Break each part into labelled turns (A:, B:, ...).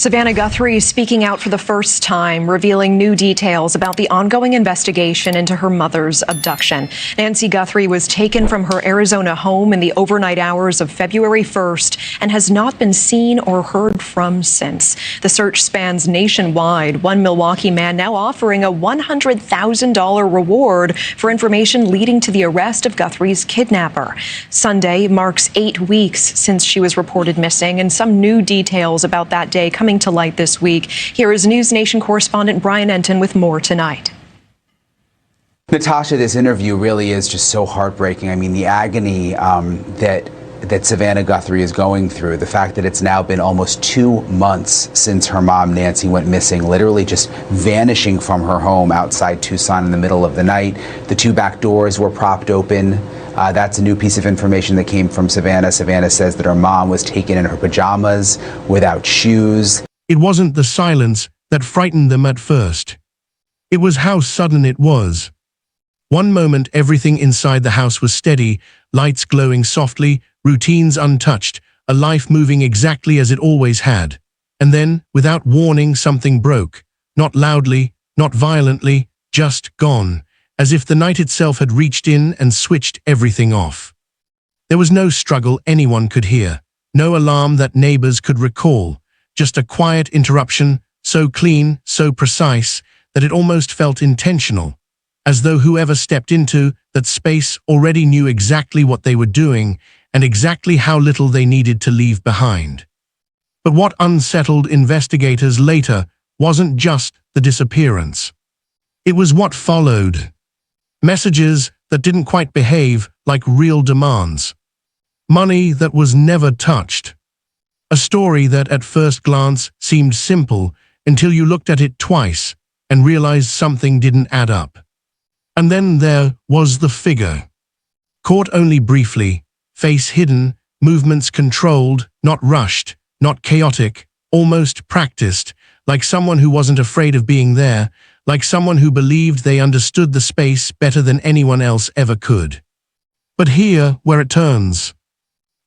A: Savannah Guthrie is speaking out for the first time, revealing new details about the ongoing investigation into her mother's abduction. Nancy Guthrie was taken from her Arizona home in the overnight hours of February 1st and has not been seen or heard from since. The search spans nationwide. One Milwaukee man now offering a $100,000 reward for information leading to the arrest of Guthrie's kidnapper. Sunday marks 8 weeks since she was reported missing, and some new details about that day coming to light this week. Here is News Nation correspondent Brian Enton with more tonight.
B: Natasha, this interview really is just so heartbreaking. I mean, the agony that Savannah Guthrie is going through, the fact that it's now been almost 2 months since her mom, Nancy, went missing, literally just vanishing from her home outside Tucson in the middle of the night. The 2 back doors were propped open. That's a new piece of information that came from Savannah. Savannah says that her mom was taken in her pajamas, without shoes.
C: It wasn't the silence that frightened them at first. It was how sudden it was. One moment everything inside the house was steady, lights glowing softly, routines untouched, a life moving exactly as it always had. And then, without warning, something broke. Not loudly, not violently, just gone, as if the night itself had reached in and switched everything off. There was no struggle anyone could hear, no alarm that neighbors could recall, just a quiet interruption, so clean, so precise, that it almost felt intentional, as though whoever stepped into that space already knew exactly what they were doing and exactly how little they needed to leave behind. But what unsettled investigators later wasn't just the disappearance. It was what followed. Messages that didn't quite behave like real demands. Money that was never touched. A story that at first glance seemed simple until you looked at it twice and realized something didn't add up. And then there was the figure. Caught only briefly, face hidden, movements controlled, not rushed, not chaotic, almost practiced, like someone who wasn't afraid of being there, like someone who believed they understood the space better than anyone else ever could. But here where it turns.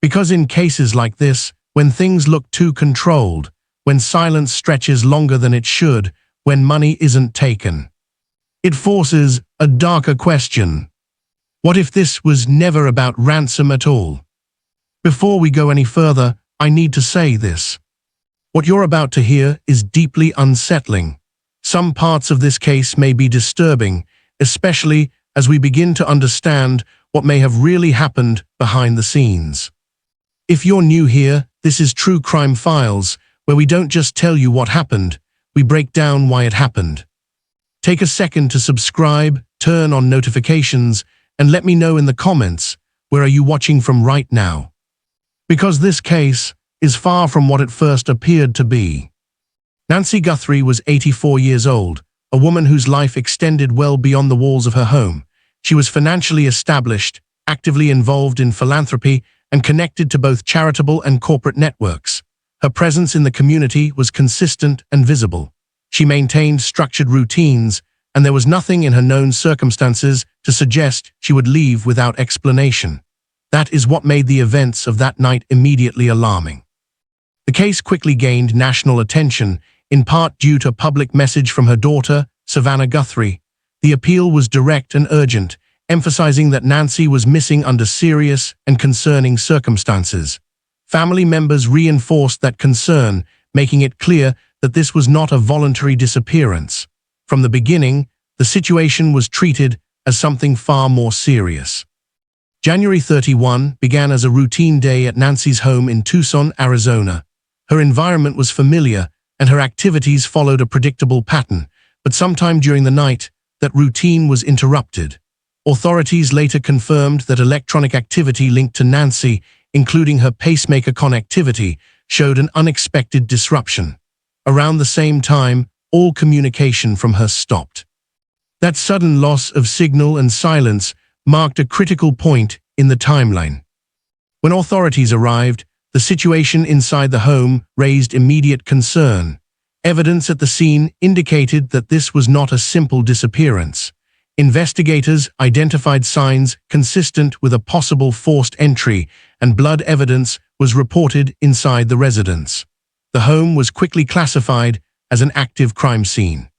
C: Because in cases like this, when things look too controlled, when silence stretches longer than it should, when money isn't taken, it forces a darker question. What if this was never about ransom at all? Before we go any further, I need to say this. What you're about to hear is deeply unsettling. Some parts of this case may be disturbing, especially as we begin to understand what may have really happened behind the scenes. If you're new here, this is True Crime Files, where we don't just tell you what happened, we break down why it happened. Take a second to subscribe, turn on notifications, and let me know in the comments, where are you watching from right now? Because this case is far from what it first appeared to be. Nancy Guthrie was 84 years old, a woman whose life extended well beyond the walls of her home. She was financially established, actively involved in philanthropy, and connected to both charitable and corporate networks. Her presence in the community was consistent and visible. She maintained structured routines, and there was nothing in her known circumstances to suggest she would leave without explanation. That is what made the events of that night immediately alarming. The case quickly gained national attention, in part due to a public message from her daughter, Savannah Guthrie. The appeal was direct and urgent, emphasizing that Nancy was missing under serious and concerning circumstances. Family members reinforced that concern, making it clear that this was not a voluntary disappearance. From the beginning, the situation was treated as something far more serious. January 31 began as a routine day at Nancy's home in Tucson, Arizona. Her environment was familiar, and her activities followed a predictable pattern, but sometime during the night, that routine was interrupted. Authorities later confirmed that electronic activity linked to Nancy, including her pacemaker connectivity, showed an unexpected disruption. Around the same time, all communication from her stopped. That sudden loss of signal and silence marked a critical point in the timeline. When authorities arrived, the situation inside the home raised immediate concern. Evidence at the scene indicated that this was not a simple disappearance. Investigators identified signs consistent with a possible forced entry, and blood evidence was reported inside the residence. The home was quickly classified as an active crime scene.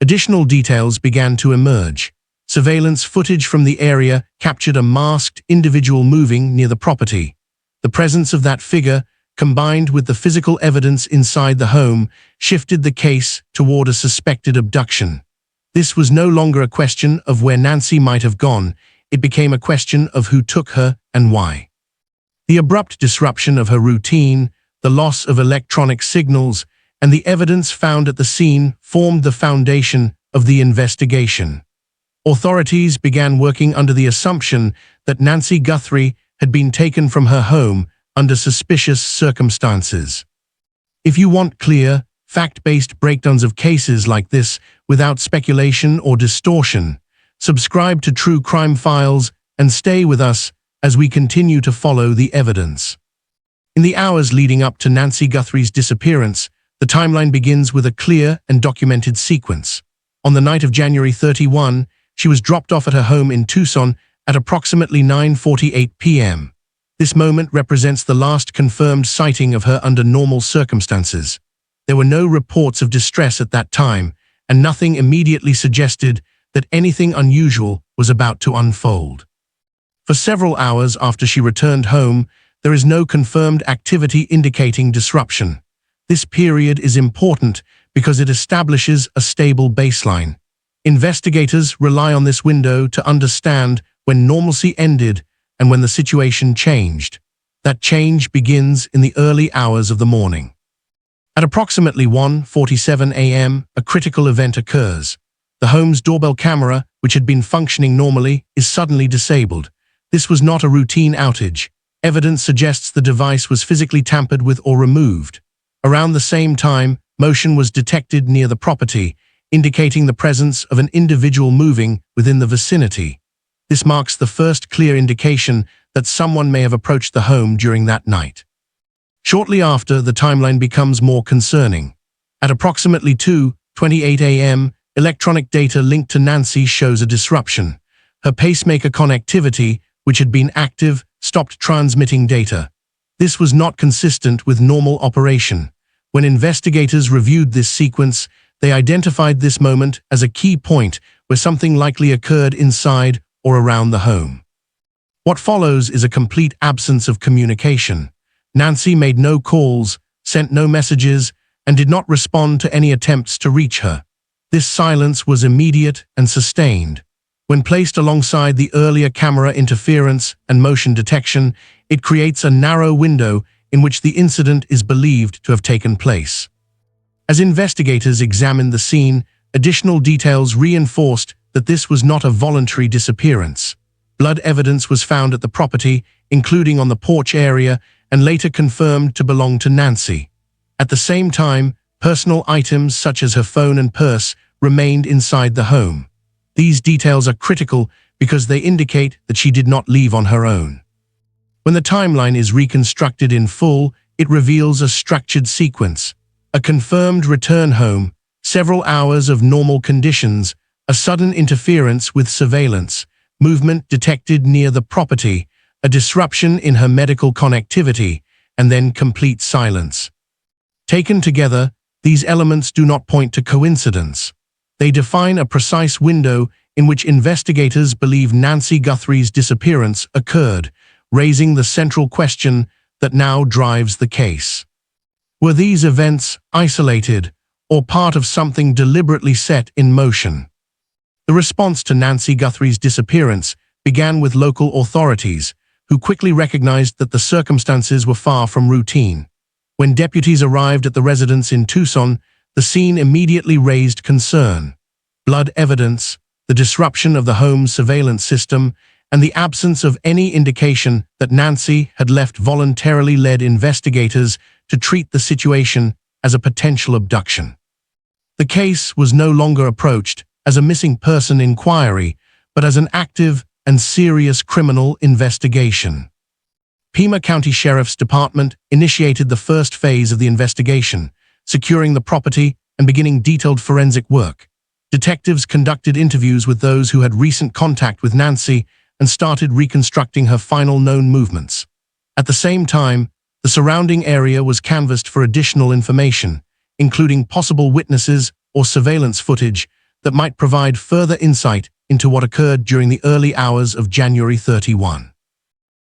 C: Additional details began to emerge. Surveillance footage from the area captured a masked individual moving near the property. The presence of that figure, combined with the physical evidence inside the home, shifted the case toward a suspected abduction. This was no longer a question of where Nancy might have gone. It became a question of who took her and why. The abrupt disruption of her routine, the loss of electronic signals, and the evidence found at the scene formed the foundation of the investigation. Authorities began working under the assumption that Nancy Guthrie had been taken from her home under suspicious circumstances. If you want clear, fact-based breakdowns of cases like this without speculation or distortion, subscribe to True Crime Files and stay with us as we continue to follow the evidence. In the hours leading up to Nancy Guthrie's disappearance, the timeline begins with a clear and documented sequence. On the night of January 31, she was dropped off at her home in Tucson at approximately 9:48 p.m. This moment represents the last confirmed sighting of her under normal circumstances. There were no reports of distress at that time, and nothing immediately suggested that anything unusual was about to unfold. For several hours after she returned home, there is no confirmed activity indicating disruption. This period is important because it establishes a stable baseline. Investigators rely on this window to understand when normalcy ended and when the situation changed. That change begins in the early hours of the morning. At approximately 1:47 a.m., a critical event occurs. The home's doorbell camera, which had been functioning normally, is suddenly disabled. This was not a routine outage. Evidence suggests the device was physically tampered with or removed. Around the same time, motion was detected near the property, indicating the presence of an individual moving within the vicinity. This marks the first clear indication that someone may have approached the home during that night. Shortly after, the timeline becomes more concerning. At approximately 2:28 a.m., electronic data linked to Nancy shows a disruption. Her pacemaker connectivity, which had been active, stopped transmitting data. This was not consistent with normal operation. When investigators reviewed this sequence, they identified this moment as a key point where something likely occurred inside or around the home. What follows is a complete absence of communication. Nancy made no calls, sent no messages, and did not respond to any attempts to reach her. This silence was immediate and sustained. When placed alongside the earlier camera interference and motion detection, it creates a narrow window in which the incident is believed to have taken place. As investigators examined the scene, additional details reinforced that this was not a voluntary disappearance. Blood evidence was found at the property, including on the porch area, and later confirmed to belong to Nancy. At the same time, personal items such as her phone and purse remained inside the home. These details are critical because they indicate that she did not leave on her own. When the timeline is reconstructed in full, it reveals a structured sequence. A confirmed return home, several hours of normal conditions, a sudden interference with surveillance, movement detected near the property, a disruption in her medical connectivity, and then complete silence. Taken together, these elements do not point to coincidence. They define a precise window in which investigators believe Nancy Guthrie's disappearance occurred, raising the central question that now drives the case. Were these events isolated or part of something deliberately set in motion? The response to Nancy Guthrie's disappearance began with local authorities, who quickly recognized that the circumstances were far from routine. When deputies arrived at the residence in Tucson, the scene immediately raised concern. Blood evidence, the disruption of the home's surveillance system, and the absence of any indication that Nancy had left voluntarily led investigators to treat the situation as a potential abduction. The case was no longer approached as a missing person inquiry, but as an active and serious criminal investigation. Pima County Sheriff's Department initiated the first phase of the investigation, securing the property and beginning detailed forensic work. Detectives conducted interviews with those who had recent contact with Nancy and started reconstructing her final known movements. At the same time, The surrounding area was canvassed for additional information, including possible witnesses or surveillance footage that might provide further insight into what occurred during the early hours of January 31.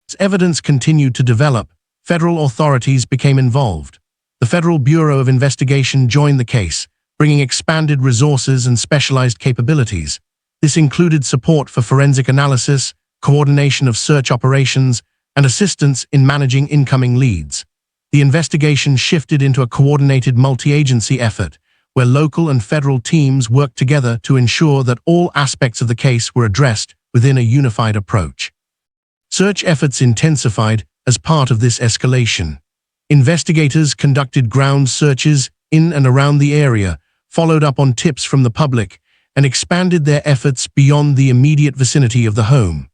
C: As evidence continued to develop, federal authorities became involved. The Federal Bureau of Investigation joined the case, bringing expanded resources and specialized capabilities. This included support for forensic analysis, coordination of search operations, and assistance in managing incoming leads. The investigation shifted into a coordinated multi-agency effort, where local and federal teams worked together to ensure that all aspects of the case were addressed within a unified approach. Search efforts intensified as part of this escalation. Investigators conducted ground searches in and around the area, followed up on tips from the public, and expanded their efforts beyond the immediate vicinity of the home.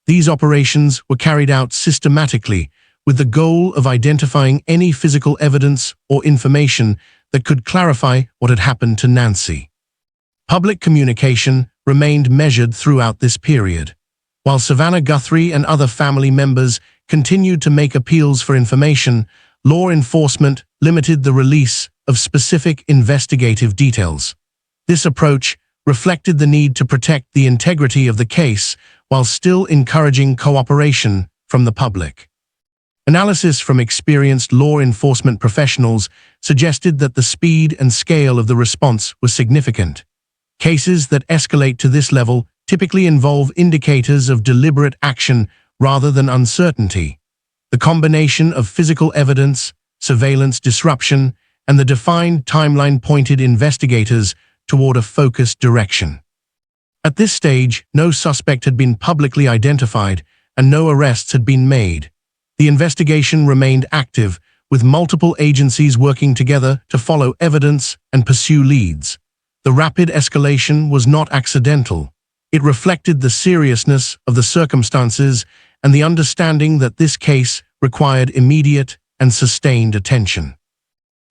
C: These operations were carried out systematically, with the goal of identifying any physical evidence or information that could clarify what had happened to Nancy. Public communication remained measured throughout this period. While Savannah Guthrie and other family members continued to make appeals for information, law enforcement limited the release of specific investigative details. This approach reflected the need to protect the integrity of the case while still encouraging cooperation from the public. Analysis from experienced law enforcement professionals suggested that the speed and scale of the response was significant. Cases that escalate to this level typically involve indicators of deliberate action rather than uncertainty. The combination of physical evidence, surveillance disruption, and the defined timeline pointed investigators toward a focused direction. At this stage, no suspect had been publicly identified and no arrests had been made. The investigation remained active, with multiple agencies working together to follow evidence and pursue leads. The rapid escalation was not accidental. It reflected the seriousness of the circumstances and the understanding that this case required immediate and sustained attention.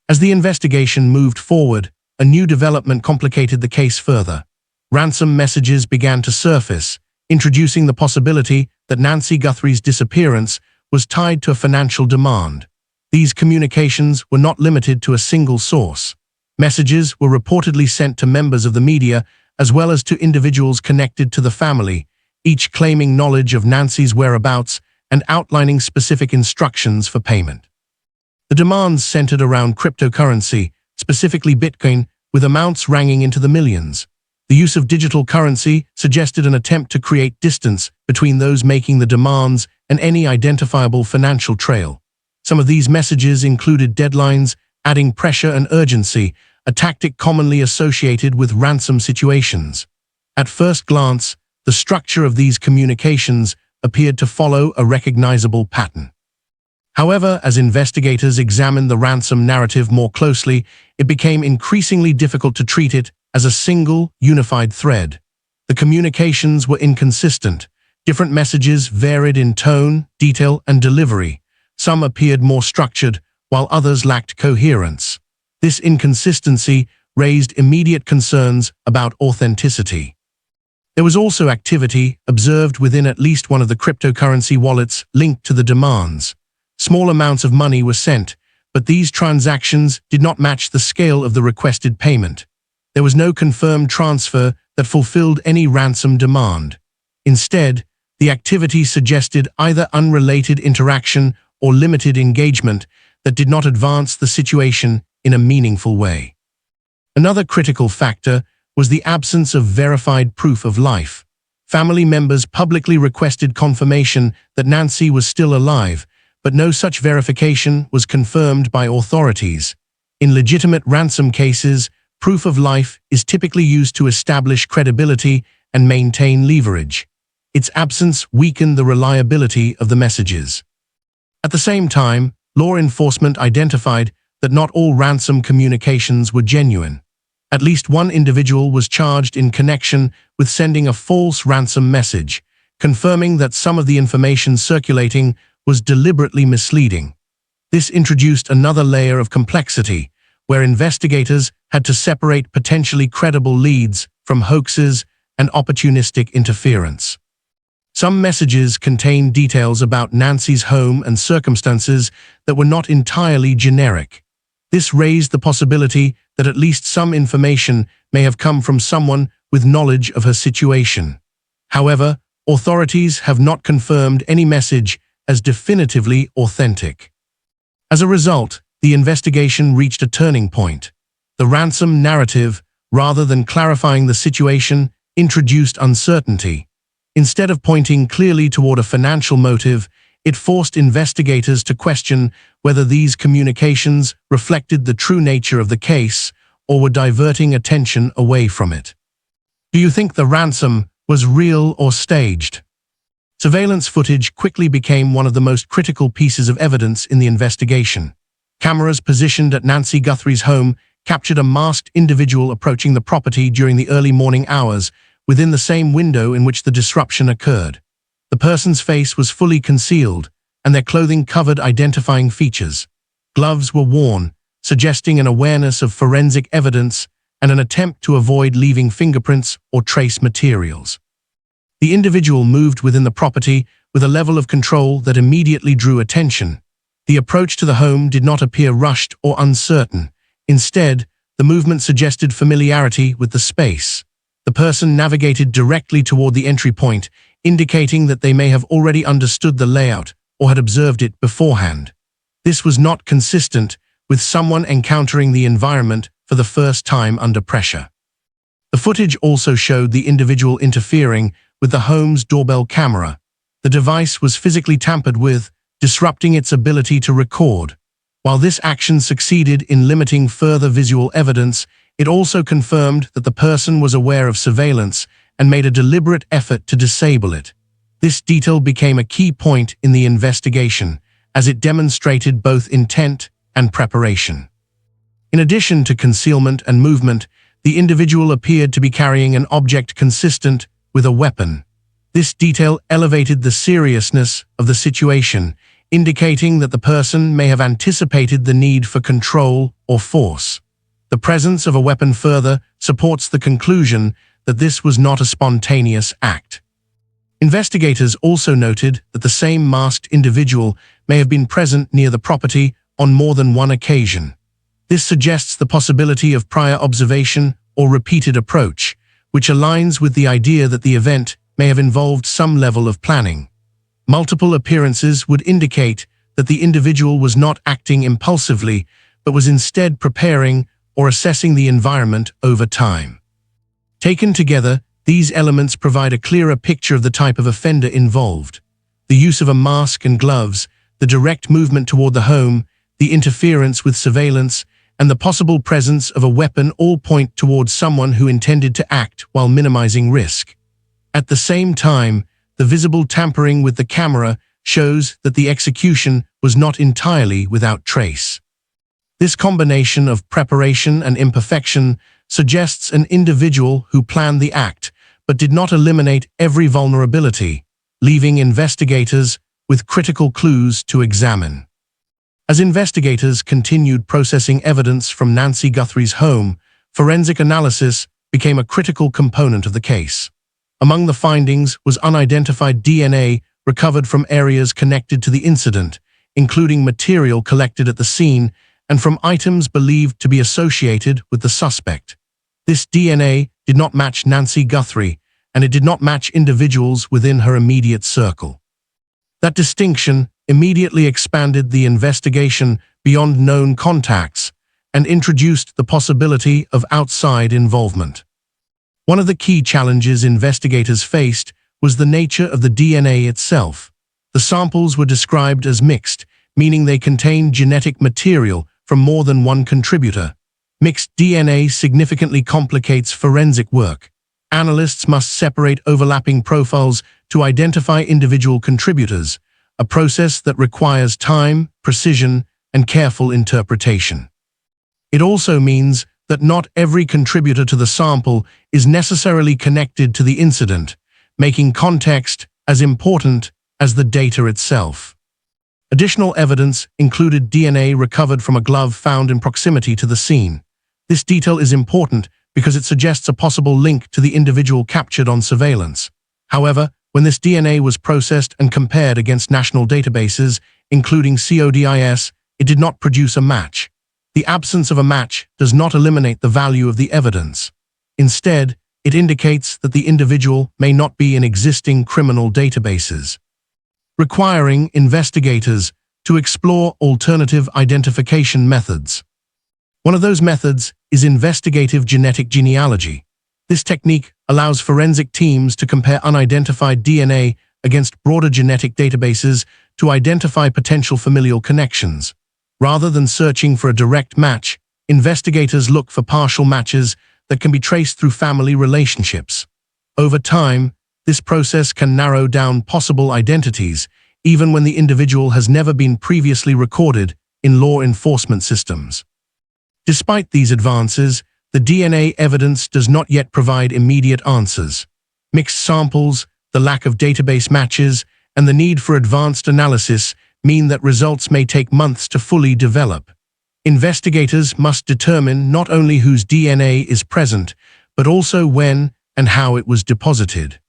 C: As the investigation moved forward, a new development complicated the case further. Ransom messages began to surface, introducing the possibility that Nancy Guthrie's disappearance was tied to a financial demand. These communications were not limited to a single source. Messages were reportedly sent to members of the media as well as to individuals connected to the family, each claiming knowledge of Nancy's whereabouts and outlining specific instructions for payment. The demands centered around cryptocurrency, specifically Bitcoin, with amounts ranging into the millions. The use of digital currency suggested an attempt to create distance between those making the demands and any identifiable financial trail. Some of these messages included deadlines, adding pressure and urgency, a tactic commonly associated with ransom situations. At first glance, the structure of these communications appeared to follow a recognizable pattern. However, as investigators examined the ransom narrative more closely, it became increasingly difficult to treat it as a single, unified thread. The communications were inconsistent. Different messages varied in tone, detail, and delivery. Some appeared more structured, while others lacked coherence. This inconsistency raised immediate concerns about authenticity. There was also activity observed within at least one of the cryptocurrency wallets linked to the demands. Small amounts of money were sent, but these transactions did not match the scale of the requested payment. There was no confirmed transfer that fulfilled any ransom demand. Instead, the activity suggested either unrelated interaction or limited engagement that did not advance the situation in a meaningful way. Another critical factor was the absence of verified proof of life. Family members publicly requested confirmation that Nancy was still alive, but no such verification was confirmed by authorities. In legitimate ransom cases, proof of life is typically used to establish credibility and maintain leverage. Its absence weakened the reliability of the messages. At the same time, law enforcement identified that not all ransom communications were genuine. At least one individual was charged in connection with sending a false ransom message, confirming that some of the information circulating was deliberately misleading. This introduced another layer of complexity, where investigators had to separate potentially credible leads from hoaxes and opportunistic interference. Some messages contained details about Nancy's home and circumstances that were not entirely generic. This raised the possibility that at least some information may have come from someone with knowledge of her situation. However, authorities have not confirmed any message as definitively authentic. As a result, the investigation reached a turning point. The ransom narrative, rather than clarifying the situation, introduced uncertainty. Instead of pointing clearly toward a financial motive, it forced investigators to question whether these communications reflected the true nature of the case or were diverting attention away from it. Do you think the ransom was real or staged? Surveillance footage quickly became one of the most critical pieces of evidence in the investigation. Cameras positioned at Nancy Guthrie's home captured a masked individual approaching the property during the early morning hours, within the same window in which the disruption occurred. The person's face was fully concealed, and their clothing covered identifying features. Gloves were worn, suggesting an awareness of forensic evidence and an attempt to avoid leaving fingerprints or trace materials. The individual moved within the property with a level of control that immediately drew attention. The approach to the home did not appear rushed or uncertain. Instead, the movement suggested familiarity with the space. The person navigated directly toward the entry point, indicating that they may have already understood the layout or had observed it beforehand. This was not consistent with someone encountering the environment for the first time under pressure. The footage also showed the individual interfering with the home's doorbell camera. The device was physically tampered with, disrupting its ability to record. While this action succeeded in limiting further visual evidence, it also confirmed that the person was aware of surveillance and made a deliberate effort to disable it. This detail became a key point in the investigation, as it demonstrated both intent and preparation. In addition to concealment and movement, the individual appeared to be carrying an object consistent with a weapon. This detail elevated the seriousness of the situation, indicating that the person may have anticipated the need for control or force. The presence of a weapon further supports the conclusion that this was not a spontaneous act. Investigators also noted that the same masked individual may have been present near the property on more than one occasion. This suggests the possibility of prior observation or repeated approach, which aligns with the idea that the event may have involved some level of planning. Multiple appearances would indicate that the individual was not acting impulsively, but was instead preparing or assessing the environment over time. Taken together, these elements provide a clearer picture of the type of offender involved. The use of a mask and gloves, the direct movement toward the home, the interference with surveillance, and the possible presence of a weapon all point towards someone who intended to act while minimizing risk. At the same time, the visible tampering with the camera shows that the execution was not entirely without trace. This combination of preparation and imperfection suggests an individual who planned the act but did not eliminate every vulnerability, leaving investigators with critical clues to examine. As investigators continued processing evidence from Nancy Guthrie's home, forensic analysis became a critical component of the case. Among the findings was unidentified DNA recovered from areas connected to the incident, including material collected at the scene and from items believed to be associated with the suspect. This DNA did not match Nancy Guthrie, and it did not match individuals within her immediate circle. That distinction immediately expanded the investigation beyond known contacts and introduced the possibility of outside involvement. One of the key challenges investigators faced was the nature of the DNA itself. The samples were described as mixed, meaning they contained genetic material from more than one contributor. Mixed DNA significantly complicates forensic work. Analysts must separate overlapping profiles to identify individual contributors, a process that requires time, precision, and careful interpretation. It also means that not every contributor to the sample is necessarily connected to the incident, making context as important as the data itself. Additional evidence included DNA recovered from a glove found in proximity to the scene. This detail is important because it suggests a possible link to the individual captured on surveillance. However, When this DNA was processed and compared against national databases, including CODIS, it did not produce a match. The absence of a match does not eliminate the value of the evidence. Instead, it indicates that the individual may not be in existing criminal databases, requiring investigators to explore alternative identification methods. One of those methods is investigative genetic genealogy. This technique allows forensic teams to compare unidentified DNA against broader genetic databases to identify potential familial connections. Rather than searching for a direct match, investigators look for partial matches that can be traced through family relationships. Over time, this process can narrow down possible identities, even when the individual has never been previously recorded in law enforcement systems. Despite these advances, the DNA evidence does not yet provide immediate answers. Mixed samples, the lack of database matches, and the need for advanced analysis mean that results may take months to fully develop. Investigators must determine not only whose DNA is present, but also when and how it was deposited.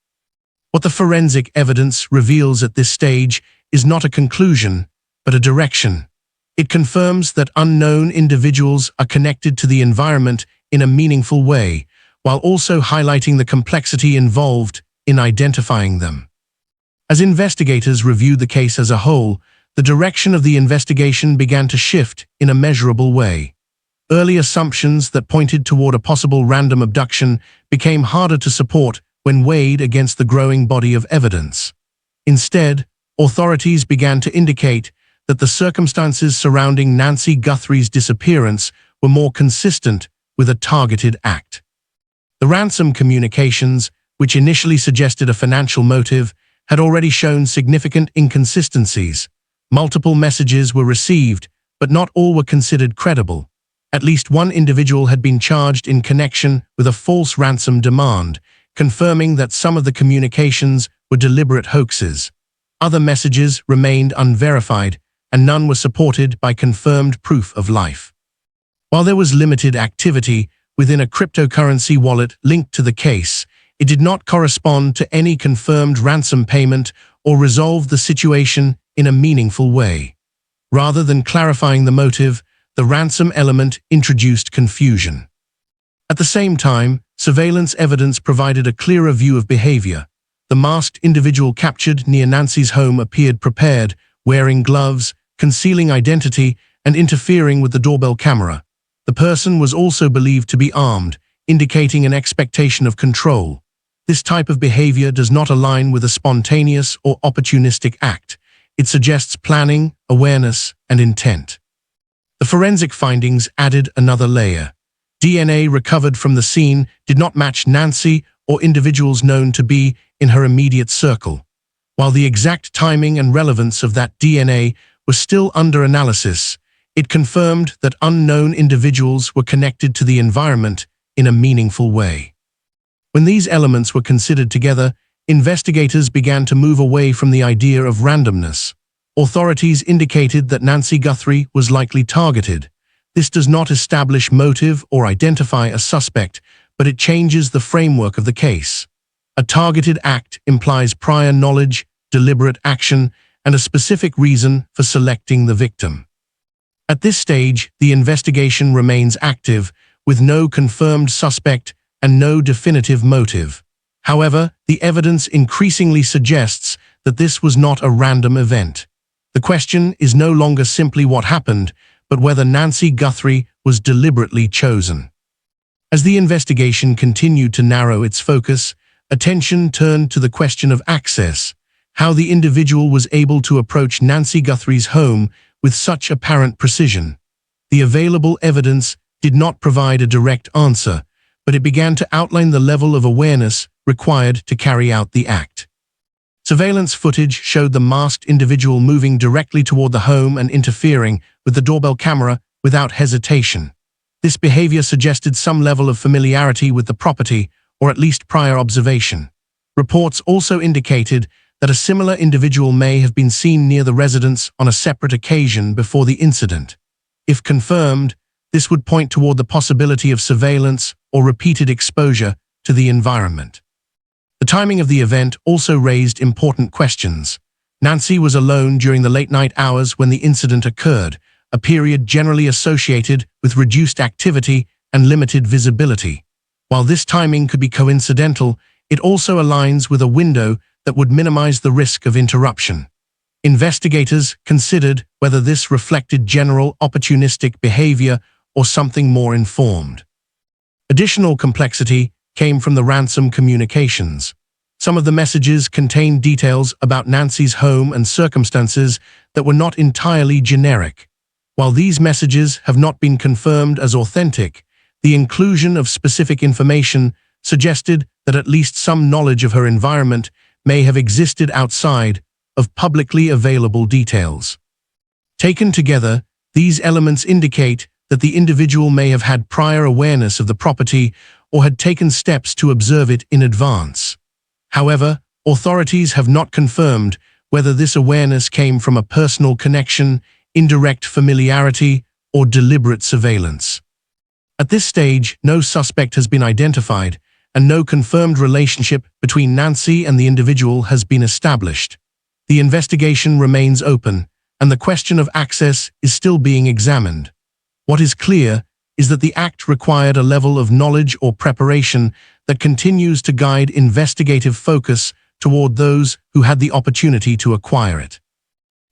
C: What the forensic evidence reveals at this stage is not a conclusion, but a direction. It confirms that unknown individuals are connected to the environment in a meaningful way, while also highlighting the complexity involved in identifying them. As investigators reviewed the case as a whole, the direction of the investigation began to shift in a measurable way. Early assumptions that pointed toward a possible random abduction became harder to support when weighed against the growing body of evidence. Instead, authorities began to indicate that the circumstances surrounding Nancy Guthrie's disappearance were more consistent with a targeted act. The ransom communications, which initially suggested a financial motive, had already shown significant inconsistencies. Multiple messages were received, but not all were considered credible. At least one individual had been charged in connection with a false ransom demand, confirming that some of the communications were deliberate hoaxes. Other messages remained unverified, and none were supported by confirmed proof of life. While there was limited activity within a cryptocurrency wallet linked to the case, it did not correspond to any confirmed ransom payment or resolve the situation in a meaningful way. Rather than clarifying the motive, the ransom element introduced confusion. At the same time, surveillance evidence provided a clearer view of behavior. The masked individual captured near Nancy's home appeared prepared, wearing gloves, concealing identity, and interfering with the doorbell camera. The person was also believed to be armed, indicating an expectation of control. This type of behavior does not align with a spontaneous or opportunistic act. It suggests planning, awareness, and intent. The forensic findings added another layer. DNA recovered from the scene did not match Nancy or individuals known to be in her immediate circle. While the exact timing and relevance of that DNA was still under analysis, it confirmed that unknown individuals were connected to the environment in a meaningful way. When these elements were considered together, investigators began to move away from the idea of randomness. Authorities indicated that Nancy Guthrie was likely targeted. This does not establish motive or identify a suspect, but it changes the framework of the case. A targeted act implies prior knowledge, deliberate action, and a specific reason for selecting the victim. At this stage, the investigation remains active, with no confirmed suspect and no definitive motive. However, the evidence increasingly suggests that this was not a random event. The question is no longer simply what happened, but whether Nancy Guthrie was deliberately chosen. As the investigation continued to narrow its focus, attention turned to the question of access, how the individual was able to approach Nancy Guthrie's home with such apparent precision. The available evidence did not provide a direct answer, but it began to outline the level of awareness required to carry out the act. Surveillance footage showed the masked individual moving directly toward the home and interfering with the doorbell camera without hesitation. This behavior suggested some level of familiarity with the property, or at least prior observation. Reports also indicated that a similar individual may have been seen near the residence on a separate occasion before the incident. If confirmed, this would point toward the possibility of surveillance or repeated exposure to the environment. The timing of the event also raised important questions. Nancy was alone during the late-night hours when the incident occurred, a period generally associated with reduced activity and limited visibility. While this timing could be coincidental, it also aligns with a window that would minimize the risk of interruption. Investigators considered whether this reflected general opportunistic behavior or something more informed. Additional complexity came from the ransom communications. Some of the messages contained details about Nancy's home and circumstances that were not entirely generic. While these messages have not been confirmed as authentic, the inclusion of specific information suggested that at least some knowledge of her environment may have existed outside of publicly available details. Taken together, these elements indicate that the individual may have had prior awareness of the property or had taken steps to observe it in advance. However, authorities have not confirmed whether this awareness came from a personal connection, indirect familiarity, or deliberate surveillance. At this stage, no suspect has been identified, and no confirmed relationship between Nancy and the individual has been established. The investigation remains open, and the question of access is still being examined. What is clear is that the act required a level of knowledge or preparation that continues to guide investigative focus toward those who had the opportunity to acquire it.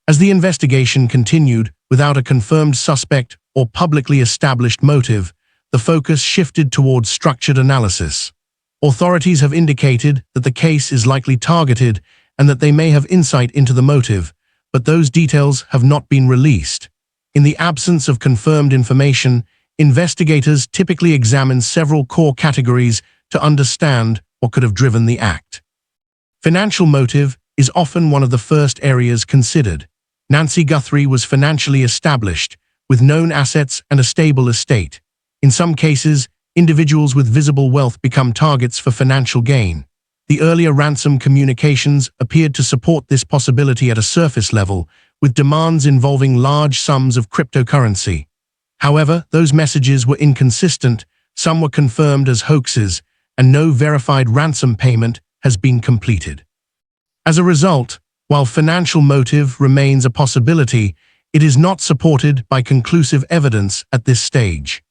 C: As the investigation continued without a confirmed suspect or publicly established motive, the focus shifted toward structured analysis. Authorities have indicated that the case is likely targeted and that they may have insight into the motive, but those details have not been released. In the absence of confirmed information, investigators typically examine several core categories to understand what could have driven the act. Financial motive is often one of the first areas considered. Nancy Guthrie was financially established, with known assets and a stable estate. In some cases, individuals with visible wealth become targets for financial gain. The earlier ransom communications appeared to support this possibility at a surface level, with demands involving large sums of cryptocurrency. However, those messages were inconsistent, some were confirmed as hoaxes, and no verified ransom payment has been completed. As a result, while financial motive remains a possibility, it is not supported by conclusive evidence at this stage.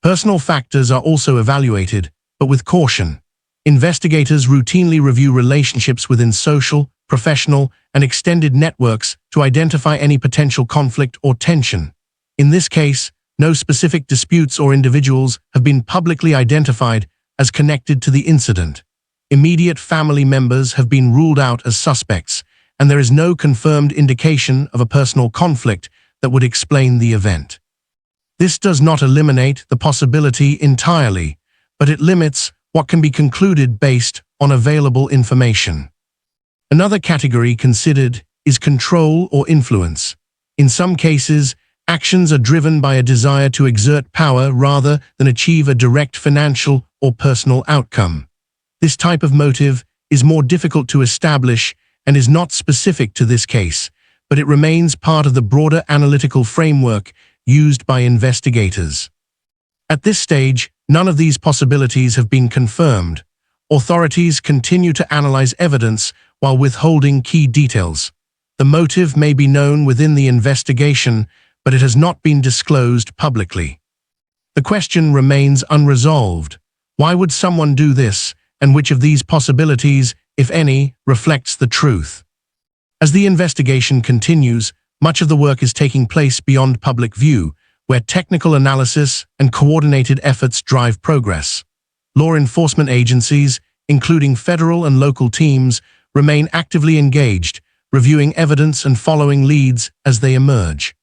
C: Personal factors are also evaluated, but with caution. Investigators routinely review relationships within social, professional, and extended networks to identify any potential conflict or tension. In this case, no specific disputes or individuals have been publicly identified as connected to the incident. Immediate family members have been ruled out as suspects, and there is no confirmed indication of a personal conflict that would explain the event. This does not eliminate the possibility entirely, but it limits what can be concluded based on available information. Another category considered is control or influence. In some cases, actions are driven by a desire to exert power rather than achieve a direct financial or personal outcome. This type of motive is more difficult to establish and is not specific to this case, but it remains part of the broader analytical framework used by investigators. At this stage, none of these possibilities have been confirmed. Authorities continue to analyze evidence while withholding key details. The motive may be known within the investigation, but it has not been disclosed publicly. The question remains unresolved. Why would someone do this, and which of these possibilities, if any, reflects the truth? As the investigation continues, much of the work is taking place beyond public view, where technical analysis and coordinated efforts drive progress. Law enforcement agencies, including federal and local teams, remain actively engaged, reviewing evidence and following leads as they emerge.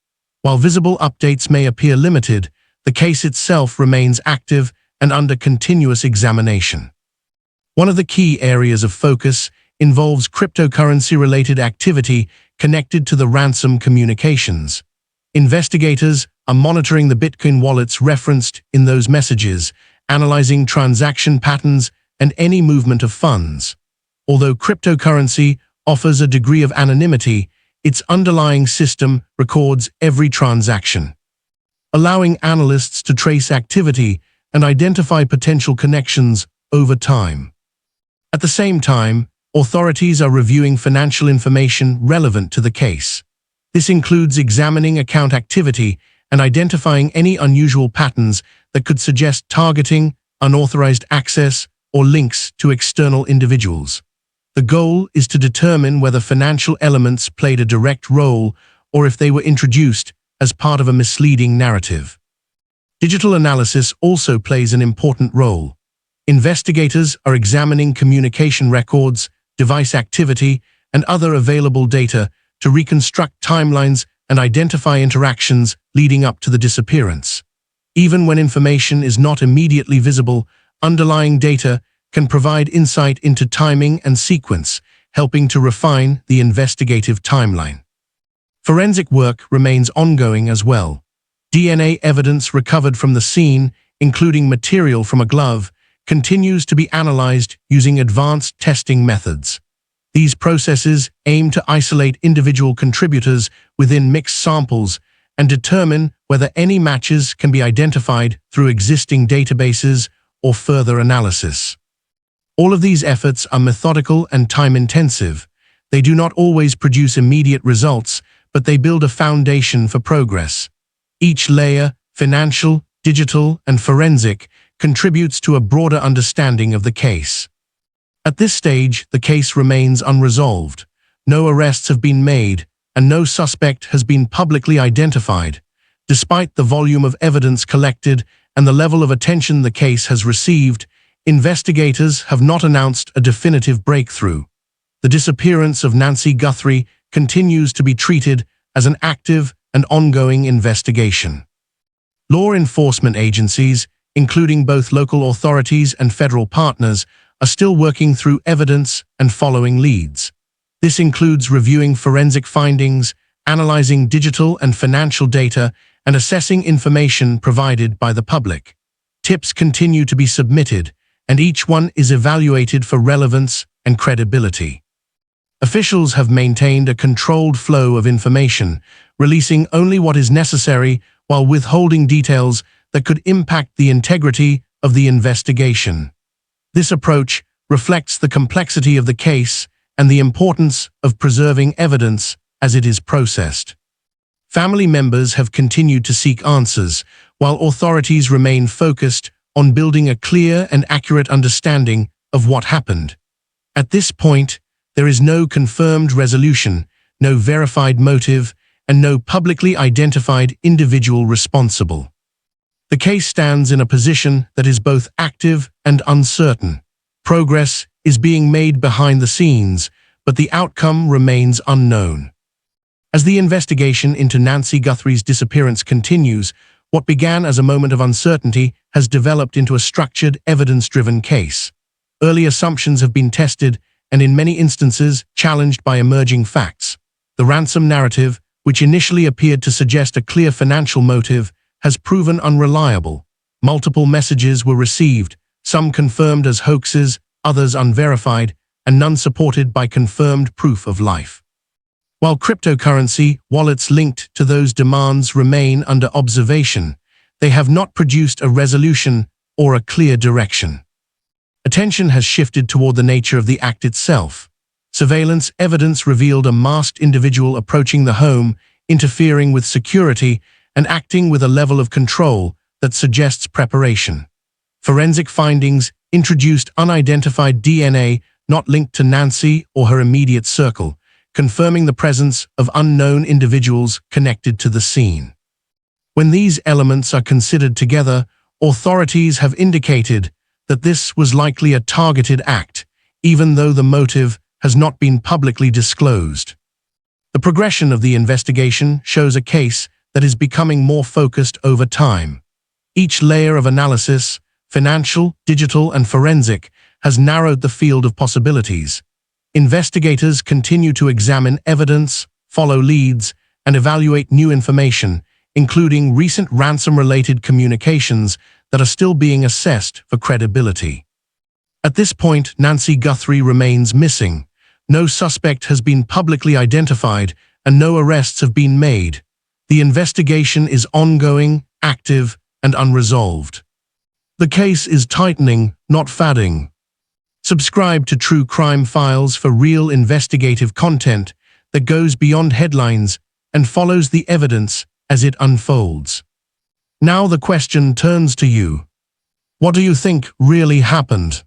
C: While visible updates may appear limited, the case itself remains active and under continuous examination. One of the key areas of focus involves cryptocurrency-related activity connected to the ransom communications. Investigators are monitoring the Bitcoin wallets referenced in those messages, analyzing transaction patterns and any movement of funds. Although cryptocurrency offers a degree of anonymity, its underlying system records every transaction, allowing analysts to trace activity and identify potential connections over time. At the same time, authorities are reviewing financial information relevant to the case. This includes examining account activity and identifying any unusual patterns that could suggest targeting, unauthorized access, or links to external individuals. The goal is to determine whether financial elements played a direct role or if they were introduced as part of a misleading narrative. Digital analysis also plays an important role. Investigators are examining communication records, device activity, and other available data to reconstruct timelines and identify interactions leading up to the disappearance. Even when information is not immediately visible, underlying data can provide insight into timing and sequence, helping to refine the investigative timeline. Forensic work remains ongoing as well. DNA evidence recovered from the scene, including material from a glove, continues to be analyzed using advanced testing methods. These processes aim to isolate individual contributors within mixed samples and determine whether any matches can be identified through existing databases or further analysis. All of these efforts are methodical and time-intensive. They do not always produce immediate results, but they build a foundation for progress. Each layer, financial, digital, and forensic, contributes to a broader understanding of the case. At this stage, the case remains unresolved. No arrests have been made, and no suspect has been publicly identified. Despite the volume of evidence collected and the level of attention the case has received, investigators have not announced a definitive breakthrough. The disappearance of Nancy Guthrie continues to be treated as an active and ongoing investigation. Law enforcement agencies, including both local authorities and federal partners, are still working through evidence and following leads. This includes reviewing forensic findings, analyzing digital and financial data, and assessing information provided by the public. Tips continue to be submitted, and each one is evaluated for relevance and credibility. Officials have maintained a controlled flow of information, releasing only what is necessary while withholding details that could impact the integrity of the investigation. This approach reflects the complexity of the case and the importance of preserving evidence as it is processed. Family members have continued to seek answers, while authorities remain focused on building a clear and accurate understanding of what happened. At this point, there is no confirmed resolution, no verified motive, and no publicly identified individual responsible. The case stands in a position that is both active and uncertain. Progress is being made behind the scenes, but the outcome remains unknown. As the investigation into Nancy Guthrie's disappearance continues, what began as a moment of uncertainty has developed into a structured, evidence-driven case. Early assumptions have been tested and in many instances challenged by emerging facts. The ransom narrative, which initially appeared to suggest a clear financial motive, has proven unreliable. Multiple messages were received, some confirmed as hoaxes, others unverified, and none supported by confirmed proof of life. While cryptocurrency wallets linked to those demands remain under observation, they have not produced a resolution or a clear direction. Attention has shifted toward the nature of the act itself. Surveillance evidence revealed a masked individual approaching the home, interfering with security, and acting with a level of control that suggests preparation. Forensic findings introduced unidentified DNA not linked to Nancy or her immediate circle, confirming the presence of unknown individuals connected to the scene. When these elements are considered together, authorities have indicated that this was likely a targeted act, even though the motive has not been publicly disclosed. The progression of the investigation shows a case that is becoming more focused over time. Each layer of analysis, financial, digital, and forensic, has narrowed the field of possibilities. Investigators continue to examine evidence, follow leads, and evaluate new information, including recent ransom-related communications that are still being assessed for credibility. At this point, Nancy Guthrie remains missing. No suspect has been publicly identified, and no arrests have been made. The investigation is ongoing, active, and unresolved. The case is tightening, not fading. Subscribe to True Crime Files for real investigative content that goes beyond headlines and follows the evidence as it unfolds. Now the question turns to you. What do you think really happened?